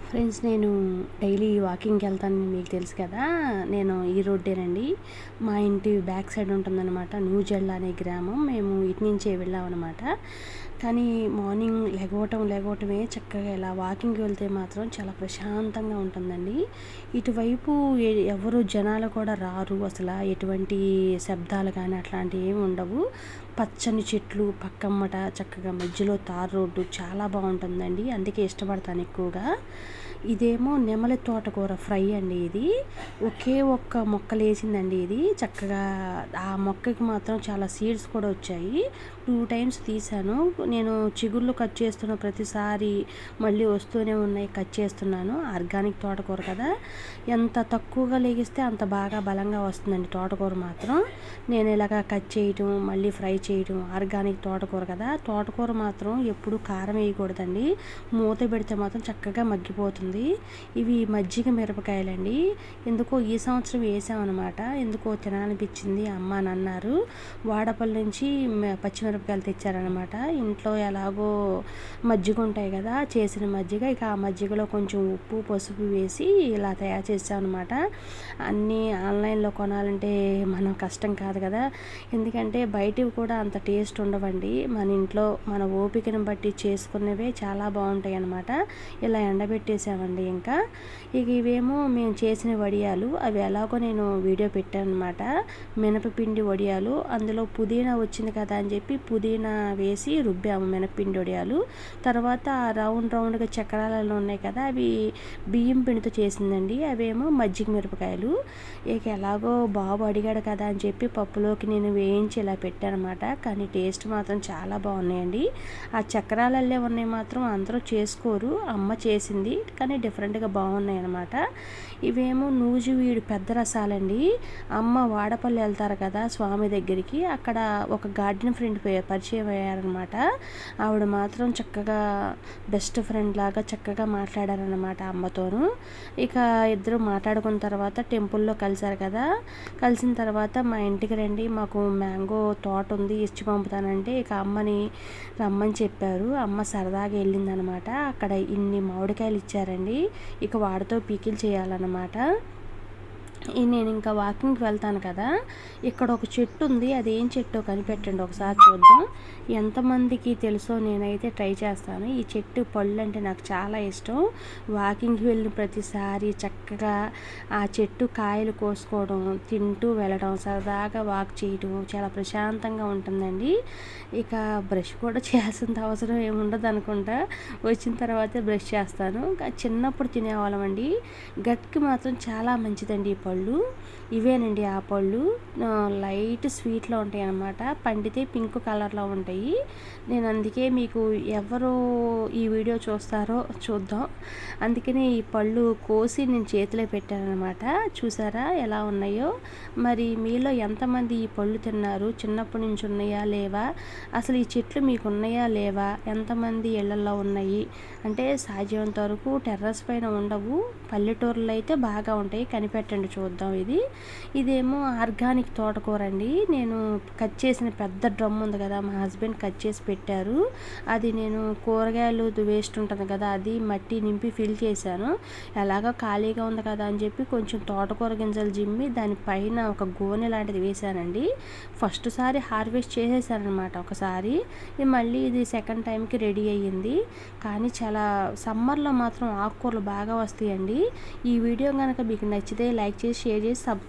Friends, నేను daily వాకింగ్కి వెళ్తాను, మీకు తెలుసు కదా. నేను ఈ రోడ్డేనండి, మా ఇంటి బ్యాక్ సైడ్ ఉంటుందన్నమాట. న్యూజెల్లా అనే గ్రామం. మేము ఇటు నుంచే వెళ్ళామన్నమాట. కానీ మార్నింగ్ లేగవటమే చక్కగా ఇలా వాకింగ్కి వెళ్తే మాత్రం చాలా ప్రశాంతంగా ఉంటుందండి. ఇటువైపు ఎవరు జనాలు కూడా రారు, అసలు ఎటువంటి శబ్దాలు కానీ అట్లాంటివి ఏమి ఉండవు. పచ్చని చెట్లు పక్కమ్మట చక్కగా మధ్యలో తార్ రోడ్డు చాలా బాగుంటుందండి. అందుకే ఇష్టపడతాను ఎక్కువగా. ఇదేమో నెమలి తోటకూర ఫ్రై అండి. ఇది ఒకే ఒక్క మొక్క లేచిందండి. ఇది చక్కగా ఆ మొక్కకి మాత్రం చాలా సీడ్స్ కూడా వచ్చాయి. 2 టైమ్స్ తీసాను. నేను చిగుళ్ళు కట్ చేస్తున్న ప్రతిసారి మళ్ళీ వస్తూనే ఉన్నాయి, కట్ చేస్తున్నాను. ఆర్గానిక్ తోటకూర కదా, ఎంత తక్కువగా లేగిస్తే అంత బాగా బలంగా వస్తుందండి తోటకూర మాత్రం. నేను ఇలాగ కట్ చేయటం, మళ్ళీ ఫ్రై చేయటం. ఆర్గానిక్ తోటకూర కదా, తోటకూర మాత్రం ఎప్పుడు కారం వేయకూడదండి. మూత పెడితే మాత్రం చక్కగా మగ్గిపోతుంది. ఇవి మజ్జిగ మిరపకాయలండి. ఎందుకో ఈ సంవత్సరం వేసామన్నమాట. ఎందుకో తినాలనిపించింది, అమ్మ అని అన్నారు. వాడపల్లి నుంచి పచ్చిమిరపకాయలు తెచ్చారనమాట. ఇంట్లో ఎలాగో మజ్జిగ ఉంటాయి కదా, చేసిన మజ్జిగ. ఇక ఆ మజ్జిగలో కొంచెం ఉప్పు పసుపు వేసి ఇలా తయారు చేసామన్నమాట. అన్నీ ఆన్లైన్లో కొనాలంటే మనం కష్టం కాదు కదా, ఎందుకంటే బయటివి కూడా అంత టేస్ట్ ఉండవండి. మన ఇంట్లో మన ఓపికను బట్టి చేసుకునేవే చాలా బాగుంటాయి అన్నమాట. ఇలా ఎండబెట్టేసామండి. ఇంకా ఇవేమో మేము చేసిన వడియాలు. అవి ఎలాగో నేను వీడియో పెట్టాను అనమాట. మినపపిండి వడియాలు. అందులో పుదీనా వచ్చింది కదా అని చెప్పి పుదీనా వేసి రుబ్బాము మినపపిండి వడియాలు. తర్వాత రౌండ్గా చక్రాలలో ఉన్నాయి కదా, అవి బియ్యం పిండితో చేసిందండి. అవేమో మజ్జిగ మిరపకాయలు. ఇక ఎలాగో బాబు అడిగాడు కదా అని చెప్పి పప్పులోకి నేను వేయించి ఇలా పెట్టానమాట. కానీ టేస్ట్ మాత్రం చాలా బాగున్నాయండి. ఆ చక్రాలల్లే ఉన్నాయి మాత్రం అందరూ చేసుకోరు, అమ్మ చేసింది కానీ డిఫరెంట్గా బాగున్నాయి అన్నమాట. ఇవేమో నూజివీడు పెద్ద రసాలండి. అమ్మ వాడపల్లి వెళ్తారు కదా స్వామి దగ్గరికి, అక్కడ ఒక గార్డెన్ ఫ్రెండ్ పరిచయం అయ్యారనమాట. ఆవిడ మాత్రం చక్కగా బెస్ట్ ఫ్రెండ్ లాగా చక్కగా మాట్లాడారనమాట అమ్మతోను. ఇక ఇద్దరు మాట్లాడుకున్న తర్వాత టెంపుల్లో కలిశారు కదా. కలిసిన తర్వాత మా ఇంటికి రండి, మాకు మ్యాంగో తోట ఉంది, ఇచ్చి పంపుతానంటే ఇక అమ్మని రమ్మని చెప్పారు. అమ్మ సరదాగా వెళ్ళిందనమాట. అక్కడ ఇన్ని మామిడికాయలు ఇచ్చారండి. ఇక వాడితో పీకిలు చేయాలన్నమాట. నేను ఇంకా వాకింగ్కి వెళ్తాను కదా, ఇక్కడ ఒక చెట్టు ఉంది. అది ఏం చెట్టో కనిపెట్టండి ఒకసారి చూద్దాం. ఎంతమందికి తెలుసో నేనైతే ట్రై చేస్తాను. ఈ చెట్టు పళ్ళు అంటే నాకు చాలా ఇష్టం. వాకింగ్కి వెళ్ళిన ప్రతిసారి చక్కగా ఆ చెట్టు కాయలు కోసుకోవడం, తింటూ వెళ్ళడం, సరదాగా వాక్ చేయడం చాలా ప్రశాంతంగా ఉంటుందండి. ఇక బ్రష్ కూడా చేయాల్సిన అవసరం ఏముండదు అనుకుంటా. వచ్చిన తర్వాతే బ్రష్ చేస్తాను. చిన్నప్పుడు తినేవాళ్ళం అండి. గట్కి మాత్రం చాలా మంచిదండి ఈ పళ్ళు. ఇవేనండి ఆ పళ్ళు. లైట్ స్వీట్లో ఉంటాయి అన్నమాట. పండితే పింక్ కలర్లో ఉంటాయి. నేను అందుకే మీకు ఎవరు ఈ వీడియో చూస్తారో చూద్దాం, అందుకని ఈ పళ్ళు కోసి నేను చేతిలో పెట్టానమాట. చూసారా ఎలా ఉన్నాయో. మరి మీలో ఎంతమంది ఈ పళ్ళు తిన్నారు? చిన్నప్పటి నుంచి ఉన్నాయా లేవా? అసలు ఈ చెట్లు మీకు ఉన్నాయా లేవా? ఎంతమంది ఇళ్లలో ఉన్నాయి అంటే సాధ్యమైనంత వరకు టెర్రస్ పైన ఉండవు, పల్లెటూరులో అయితే బాగా ఉంటాయి. కనిపెట్టండి చూద్దాం. ఇదేమో ఆర్గానిక్ తోటకూర అండి. నేను కట్ చేసిన పెద్ద డ్రమ్ ఉంది కదా, మా హస్బెండ్ కట్ చేసి పెట్టారు. అది నేను కూరగాయలు వేస్ట్ ఉంటుంది కదా, అది మట్టి నింపి ఫిల్ చేశాను. ఎలాగో ఖాళీగా ఉంది కదా అని చెప్పి కొంచెం తోటకూర గింజలు జిమ్మి దానిపైన ఒక గోనె లాంటిది వేశానండి. ఫస్ట్ సారి హార్వెస్ట్ చేసేసానమాట ఒకసారి. మళ్ళీ ఇది సెకండ్ టైంకి రెడీ అయ్యింది. కానీ చాలా సమ్మర్లో మాత్రం ఆకుకూరలు బాగా వస్తాయండి. ఈ వీడియో కనుక మీకు నచ్చితే లైక్ చేసి, షేర్ చేసి, సబ్స్క్రైబ్